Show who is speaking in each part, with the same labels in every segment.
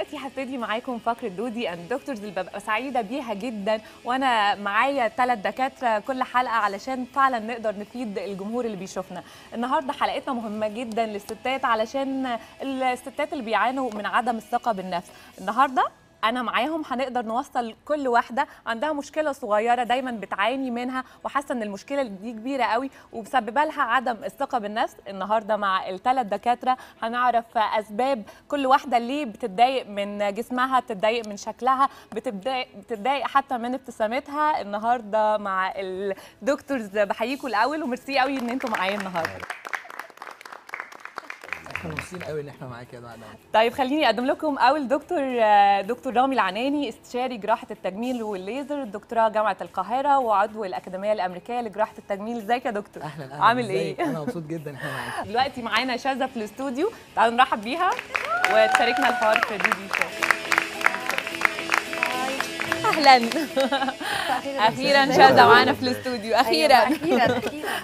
Speaker 1: دلوقتي هبتدي معاكم فقرة دودي اند دكتورز اللي ببقى سعيدة بيها جدا، وانا معايا 3 دكاترة كل حلقة علشان فعلا نقدر نفيد الجمهور اللي بيشوفنا. النهارده حلقتنا مهمة جدا للستات علشان الستات اللي بيعانوا من عدم الثقة بالنفس. النهارده أنا معاهم هنقدر نوصل كل واحدة عندها مشكلة صغيرة دايما بتعاني منها وحاسة إن المشكلة دي كبيرة قوي وبسبب لها عدم الثقة بالنفس. النهارده مع ال3 دكاترة هنعرف أسباب كل واحدة ليه بتتضايق من جسمها، بتتضايق من شكلها، بتتضايق حتى من ابتسامتها. النهارده مع الدكتورز بحييكم الأول وميرسي قوي إن أنتم معايا النهارده.
Speaker 2: احنا مبسوطين قوي ان احنا معاك يا دعاء.
Speaker 1: طيب خليني اقدم لكم اول دكتور رامي العناني، استشاري جراحه التجميل والليزر، دكتوراه جامعه القاهره وعضو الاكاديميه الامريكيه لجراحه التجميل. ازيك يا دكتور؟
Speaker 2: اهلا
Speaker 1: عامل ايه؟
Speaker 2: انا مبسوط جدا ان احنا معاك.
Speaker 1: دلوقتي معانا شاذة في الاستوديو، تعالوا نرحب بيها وتشاركنا الحوار في دودي شو. اهلا. اخيرا شاذة معانا في الاستوديو، اخيرا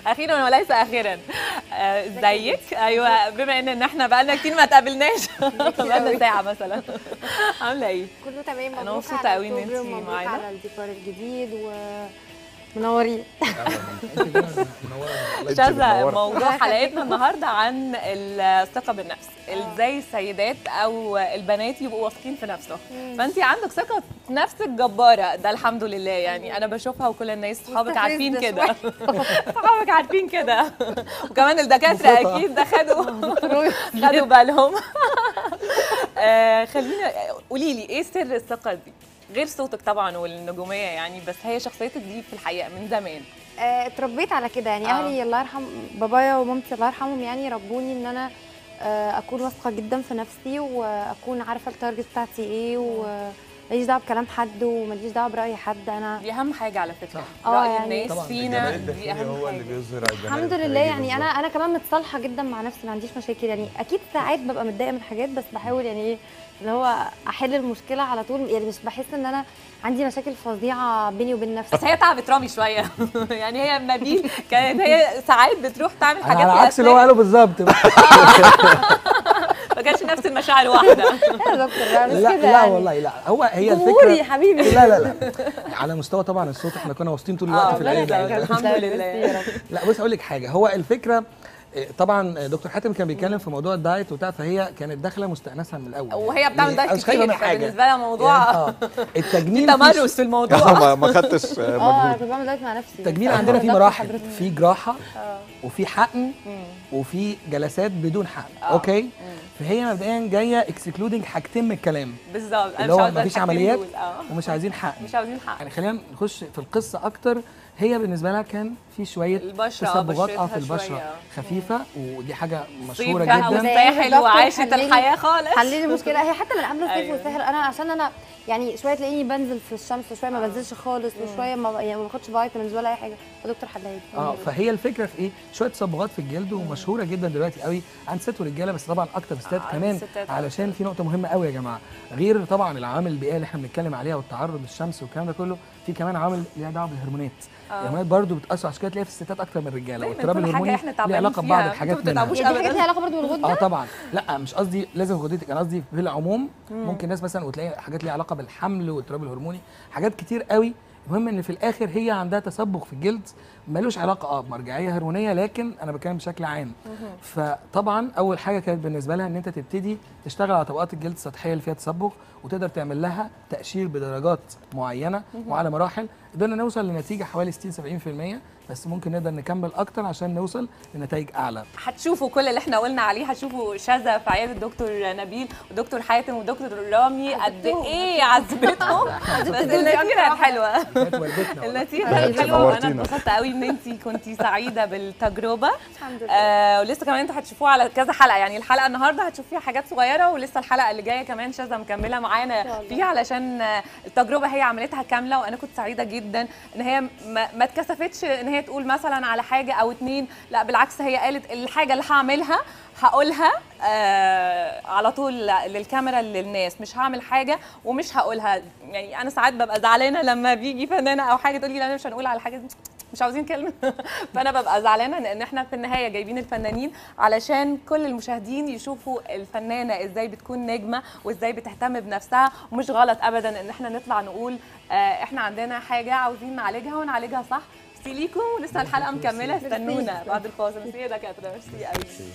Speaker 1: اخيرا وليس اخيرا. ازيك؟ ايوه، بما ان احنا بقالنا كتير ما اتقابلناش، بقالنا ساعه مثلا. عامله ايه؟
Speaker 3: كله تمام.
Speaker 1: انا مبسوطه قوي ان انت معانا
Speaker 3: على الديكور الجديد ومنورين.
Speaker 1: شاذة، موضوع حلقتنا النهارده عن الثقه بالنفس، ازاي السيدات او البنات يبقوا واثقين في نفسهم. فانت عندك ثقه في نفسك جباره، ده الحمد لله. يعني انا بشوفها وكل الناس صحابك عارفين كده. صحابك عارفين كده، وكمان الدكاتره اكيد ده خدوا بالهم. خليني قولي لي ايه سر الثقه دي، غير صوتك طبعا والنجوميه يعني، بس هي شخصيتك دي في الحقيقه من زمان.
Speaker 3: اتربيت على كده يعني. اهلي الله يرحم بابايا ومامتي الله يرحمهم، يعني ربوني ان انا اكون واثقه جدا في نفسي واكون عارفه التارجت بتاعتي ايه وماليش دعوه بكلام حد وماليش دعوه براي حد. انا
Speaker 1: دي اهم حاجه على فكره. راي
Speaker 3: يعني
Speaker 1: الناس فينا دي اهم
Speaker 4: هو
Speaker 1: حاجه.
Speaker 4: اللي بيظهر
Speaker 3: الحمد لله. يعني انا كمان متصالحه جدا مع نفسي، ما عنديش مشاكل. يعني اكيد ساعات ببقى متضايقه من حاجات، بس بحاول يعني ايه اللي هو احل المشكله على طول. يعني مش بحس ان انا عندي مشاكل فظيعه بيني وبين نفسي.
Speaker 1: بس هي تعبت رامي شويه. يعني هي نبيل كانت هي ساعات بتروح تعمل حاجات
Speaker 2: على عكس اللي هو قاله بالظبط.
Speaker 1: ما كانش نفس المشاعر واحده.
Speaker 3: يا دكتور لا مش
Speaker 2: لا
Speaker 3: كده
Speaker 2: لا
Speaker 3: يعني.
Speaker 2: والله لا، هي
Speaker 3: جمهوري
Speaker 2: الفكره
Speaker 3: يا حبيبي.
Speaker 2: لا على مستوى طبعا الصوت احنا كنا واثقين طول الوقت في العيله.
Speaker 1: الحمد لله.
Speaker 2: لا بص اقول لك حاجه، هو الفكره طبعا دكتور حاتم كان بيتكلم في موضوع الدايت وبتاع، فهي كانت داخله مستأنسه من الاول
Speaker 1: وهي بتعمل دايت
Speaker 2: مش خايفه من
Speaker 1: كتير،
Speaker 2: حاجه
Speaker 1: بالنسبه لها موضوع
Speaker 2: يعني التجميل
Speaker 1: تمرس في الموضوع.
Speaker 4: ما خدتش
Speaker 3: انا
Speaker 4: مجهود.
Speaker 3: كنت بعمل دايت مع نفسي.
Speaker 2: التجميل عندنا في مراحل، في جراحه وفي حقن وفي جلسات بدون حقن. اوكي، فهي مبدئيا جايه اكسكلودنج حاجتين من الكلام
Speaker 1: بالظبط،
Speaker 2: اللي هو مفيش عمليات ومش عايزين حقن.
Speaker 1: مش عاوزين حقن.
Speaker 2: يعني خلينا نخش في القصه اكتر. هي بالنسبه لها كان في شويه تصبغات في البشره خفيفه، ودي حاجه مشهوره جدا.
Speaker 1: والساحل وعاشت الحياه خالص.
Speaker 3: حللي المشكله. هي حتى من قبل الصيف والساحل انا عشان انا يعني شويه تلاقيني بنزل في الشمس وشويه ما بنزلش خالص وشويه ما يعني ما باخدش فيتامينز ولا اي حاجه. دكتور حلاوي
Speaker 2: فهي الفكره في ايه؟ شويه تصبغات في الجلد، ومشهوره جدا دلوقتي قوي عند ست ورجاله، بس طبعا اكتر ستات كمان. علشان في نقطه مهمه قوي يا جماعه، غير طبعا العوامل البيئيه اللي احنا بنتكلم عليها والتعرض للشمس والكلام ده كله، في كمان عوامل ليها دعوه بالهرمونات. الهرمونات برضو بتاثر، عشان كده تلاقي في الستات اكتر من الرجاله، والاضطراب الهرموني ليه علاقه ببعض الحاجات منها.
Speaker 3: دي حاجات ليها علاقه برضو بالغده.
Speaker 2: طبعا. لا مش قصدي لازم غدتك، انا قصدي في العموم. ممكن ناس مثلا وتلاقي حاجات ليها علاقه بالحمل والاضطراب الهرموني، حاجات كتير قوي. المهم ان في الاخر هي عندها تصبغ في الجلد ملوش علاقه بمرجعيه هرمونيه، لكن انا بتكلم بشكل عام. فطبعا اول حاجه كانت بالنسبه لها ان انت تبتدي تشتغل على طبقات الجلد السطحيه اللي فيها تصبغ، وتقدر تعمل لها تقشير بدرجات معينه وعلى مراحل. قدرنا نوصل لنتيجه حوالي 60-70%، بس ممكن نقدر نكمل اكتر عشان نوصل لنتائج اعلى.
Speaker 1: هتشوفوا كل اللي احنا قلنا عليه، هتشوفوا شاذة في عياده الدكتور نبيل ودكتور حاتم ودكتور رامي قد ايه عذبتهم. بس النتيجه حلوه. النتيجه حلوه. انا اتبسطت قوي ان انت كنتي سعيده بالتجربه.
Speaker 3: الحمد لله.
Speaker 1: ولسه كمان انتوا هتشوفوها على كذا حلقه. يعني الحلقه النهارده هتشوفوا فيها حاجات صغيره، ولسه الحلقه اللي جايه كمان شاذة مكمله معانا فيها، علشان التجربه هي عملتها كامله. وانا كنت سعيده جدا ان هي ما اتكسفتش ان هي تقول مثلا على حاجه او اتنين، لا بالعكس هي قالت الحاجه اللي هعملها هقولها على طول للكاميرا للناس، مش هعمل حاجه ومش هقولها. يعني انا ساعات ببقى زعلانه لما بيجي فنانه او حاجه تقول لي لا انا مش هنقول على الحاجه دي، مش عاوزين كلمه. فانا ببقى زعلانه لان احنا في النهايه جايبين الفنانين علشان كل المشاهدين يشوفوا الفنانه ازاي بتكون نجمه وازاي بتهتم بنفسها، ومش غلط ابدا ان احنا نطلع نقول احنا عندنا حاجه عاوزين نعالجها ونعالجها صح. ميرسي ليكم، ولسه الحلقه مكمله، استنونا بعد الفاصل. ميرسي يا دكاتره، ميرسي قوي.